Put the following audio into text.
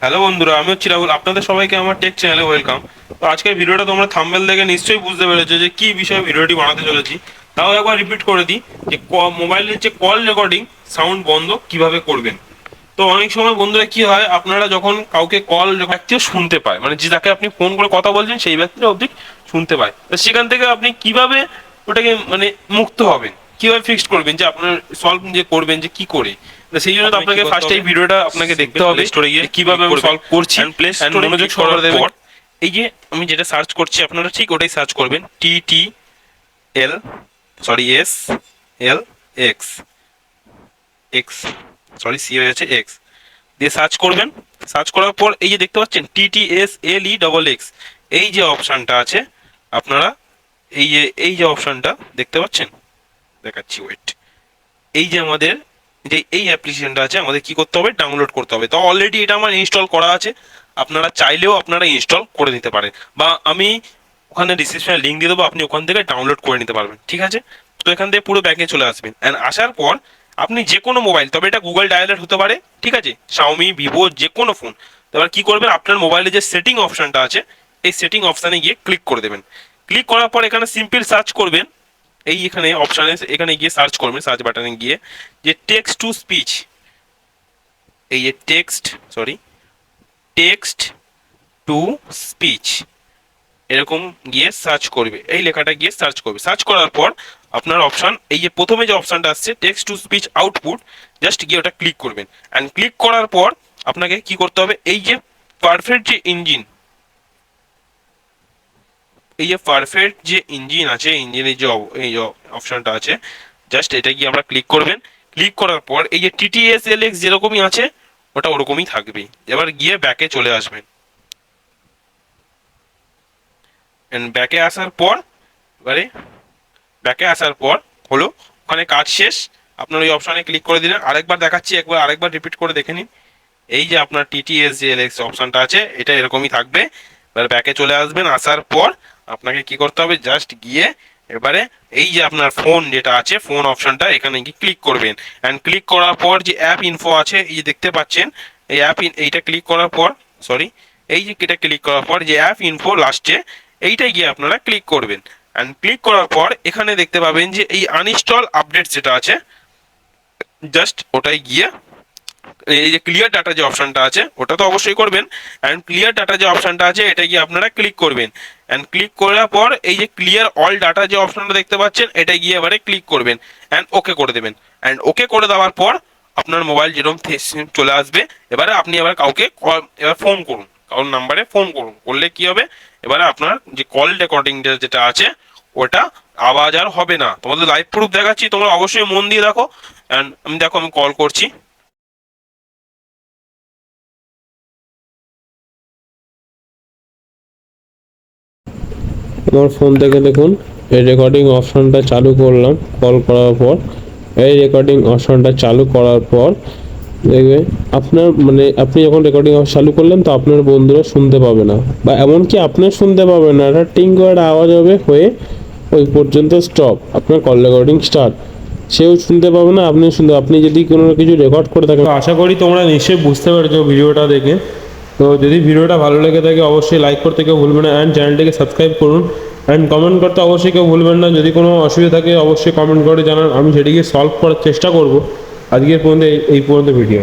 Hello বন্ধুরা, আমি হচ্ছি রাহুল। আপনাদের সবাইকে আমার টেক চ্যানেলে ওয়েলকাম। তো আজকের ভিডিওটা তোমরা থাম্বনেল দেখে নিশ্চয়ই বুঝতে পেরেছো যে কি বিষয়ে ভিডিওটি বানাতে চলেছি। তাও একবার রিপিট করে দিই যে মোবাইলের যে কল রেকর্ডিং সাউন্ড বন্ধ কিভাবে করবেন। তো অনেক সময় বন্ধুরা কি হয়, আপনারা যখন কাউকে কল ব্যক্তিও শুনতে পায়, মানে যে যাকে আপনি ফোন করে কথা বলছেন সেই ব্যক্তিটা অবধি শুনতে পায়, তো সেখান থেকে আপনি কিভাবে ওটাকে মানে মুক্ত হবেন, কিভাবে ফিক্সড করবেন, যে আপনার সলভ যে করবেন যে কি করে। তো সেই জন্য তো আপনাকে ফার্স্ট এই ভিডিওটা আপনাকে দেখতে হবে স্টোরে গিয়ে কিভাবে আমি সলভ করছি, এন্ড মনোযোগ সহকারে দেবেন। এই যে আমি যেটা সার্চ করছি আপনারা ঠিক ওটাই সার্চ করবেন, TTL, sorry SLX, X, sorry C হয়ে যাচ্ছে এক্স, দিয়ে সার্চ করবেন। সার্চ করার পর এই যে দেখতে পাচ্ছেন TTSLEXX, এই যে অপশানটা আছে আপনারা, এই যে অপশানটা দেখতে পাচ্ছেন, দেখাচ্ছি ওয়েট। এই যে আমাদের যে এই অ্যাপ্লিকেশনটা আছে আমাদের কি করতে হবে, ডাউনলোড করতে হবে। তো অলরেডি এটা আমার ইনস্টল করা আছে, আপনারা চাইলেও আপনারা ইনস্টল করে নিতে পারেন, বা আমি ওখানে ডিসক্রিপশনে লিঙ্ক দিয়ে দেবো, আপনি ওখান থেকে ডাউনলোড করে নিতে পারবেন, ঠিক আছে। তো এখান থেকে পুরো ব্যাকে চলে আসবেন, অ্যান্ড আসার পর আপনি যে কোনো মোবাইল, তবে এটা গুগল ডায়ালেট হতে পারে, ঠিক আছে, শাওমি, ভিভো, যে কোনো ফোন। এবার কি করবেন, আপনার মোবাইলে যে সেটিং অপশনটা আছে এই সেটিং অপশানে গিয়ে ক্লিক করে দেবেন। ক্লিক করার পর এখানে সিম্পল সার্চ করবেন, এই এখানে অপশানে এখানে গিয়ে সার্চ করবেন, সার্চ বাটনে গিয়ে যে টেক্সট টু স্পিচ, এই যে টেক্সট টু স্পিচ, এরকম গিয়ে সার্চ করবে, এই লেখাটা গিয়ে সার্চ করবে। সার্চ করার পর আপনার অপশান, এই যে প্রথমে যে অপশানটা আসছে text to speech output, just গিয়ে ওটা ক্লিক করবেন। অ্যান্ড ক্লিক করার পর আপনাকে কি করতে হবে, এই যে পারফেক্ট যে ইঞ্জিন, এই যে পারফেক্ট যে ইঞ্জিন আছে, ইঞ্জিনের যে এই যে অপশনটা আছে, জাস্ট এটা গিয়ে আমরা ক্লিক করবেন। ক্লিক করার পর এই যে TTSLX যেরকমই আছে ওটা ওরকমই থাকবে। এবার গিয়ে ব্যাকে চলে আসবেন, এন্ড ব্যাকে আসার পর এবারে ব্যাকে আসার পর হলো ওখানে কাজ শেষ, আপনার ওই অপশনে ক্লিক করে দিলেন। আরেকবার দেখাচ্ছি, আরেকবার রিপিট করে দেখে নিন। এই যে আপনার TTSLX অপশনটা আছে এটা এরকমই থাকবে। এবার ব্যাকে চলে আসবেন, আসার পর আপনাকে কি করতে হবে, জাস্ট গিয়ে এবারে এই যে আপনার ফোন যেটা আছে ফোন অপশনটা এখানে গিয়ে ক্লিক করবেন। অ্যান্ড ক্লিক করার পর যে অ্যাপ ইনফো আছে এই যে দেখতে পাচ্ছেন, এই এইটা ক্লিক করার পর, সরি, এই যে এটা ক্লিক করার পর যে অ্যাপ ইনফো লাস্টে এইটাই গিয়ে আপনারা ক্লিক করবেন। অ্যান্ড ক্লিক করার পর এখানে দেখতে পাবেন যে এই আনইনস্টল আপডেট যেটা আছে, জাস্ট ওটাই গিয়ে এই যে ক্লিয়ার ডাটা যে অপশনটা আছে ওটা তো অবশ্যই করবেন। অ্যান্ড ক্লিয়ার ডাটা যে অপশনটা আছে এটা গিয়ে আপনারা ক্লিক করবেন। অ্যান্ড ক্লিক করার পর এই যে ক্লিয়ার অল ডাটা যে অপশনটা দেখতে পাচ্ছেন এটা গিয়ে এবারে ক্লিক করবেন, অ্যান্ড ওকে করে দেবেন। অ্যান্ড ওকে করে দেওয়ার পর আপনার মোবাইল যেরকম চলে আসবে, এবারে আপনি এবার কাউকে এবার ফোন করুন, কারোর নাম্বারে ফোন করুন, করলে কি হবে, এবারে আপনার যে কল রেকর্ডিং যেটা আছে ওটা আওয়াজ আর হবে না। তোমাদের লাইভ প্রুফ দেখাচ্ছি, তোমরা অবশ্যই মন দিয়ে দেখো। অ্যান্ড আমি দেখো আমি কল করছি, আমার ফোন থেকে দেখুন এই রেকর্ডিং অপশনটা চালু করলাম। কল করার পর এই রেকর্ডিং অপশনটা চালু করার পর দেখবে আপনার মানে আপনি যখন রেকর্ডিং চালু করলেন তো আপনার বন্ধুরা শুনতে পাবে না, বা এমনকি আপনিও শুনতে পাবেন না, একটা টিং করে আওয়াজ হবে হয়ে ওই পর্যন্ত স্টপ, আপনার কল রেকর্ডিং স্টার্ট। সেও শুনতে পাবে না, আপনি শুনতে, আপনি যদি কোনো কিছু রেকর্ড করে থাকেন। তো আশা করি তোমরা নিশ্চয়ই বুঝতে পেরেছো ভিডিওটা দেখে। তো যদি ভিডিওটা ভালো লেগে থাকে অবশ্যই লাইক করতে কেউ ভুলবেন না, অ্যান্ড চ্যানেলটিকে সাবস্ক্রাইব করুন, অ্যান্ড কমেন্ট করতে অবশ্যই কেউ ভুলবেন না। যদি কোনো অসুবিধা থাকে অবশ্যই কমেন্ট করে জানান, আমি সেটিকে সলভ করার চেষ্টা করব। আজকের পর্যন্ত এই পর্যন্ত ভিডিও।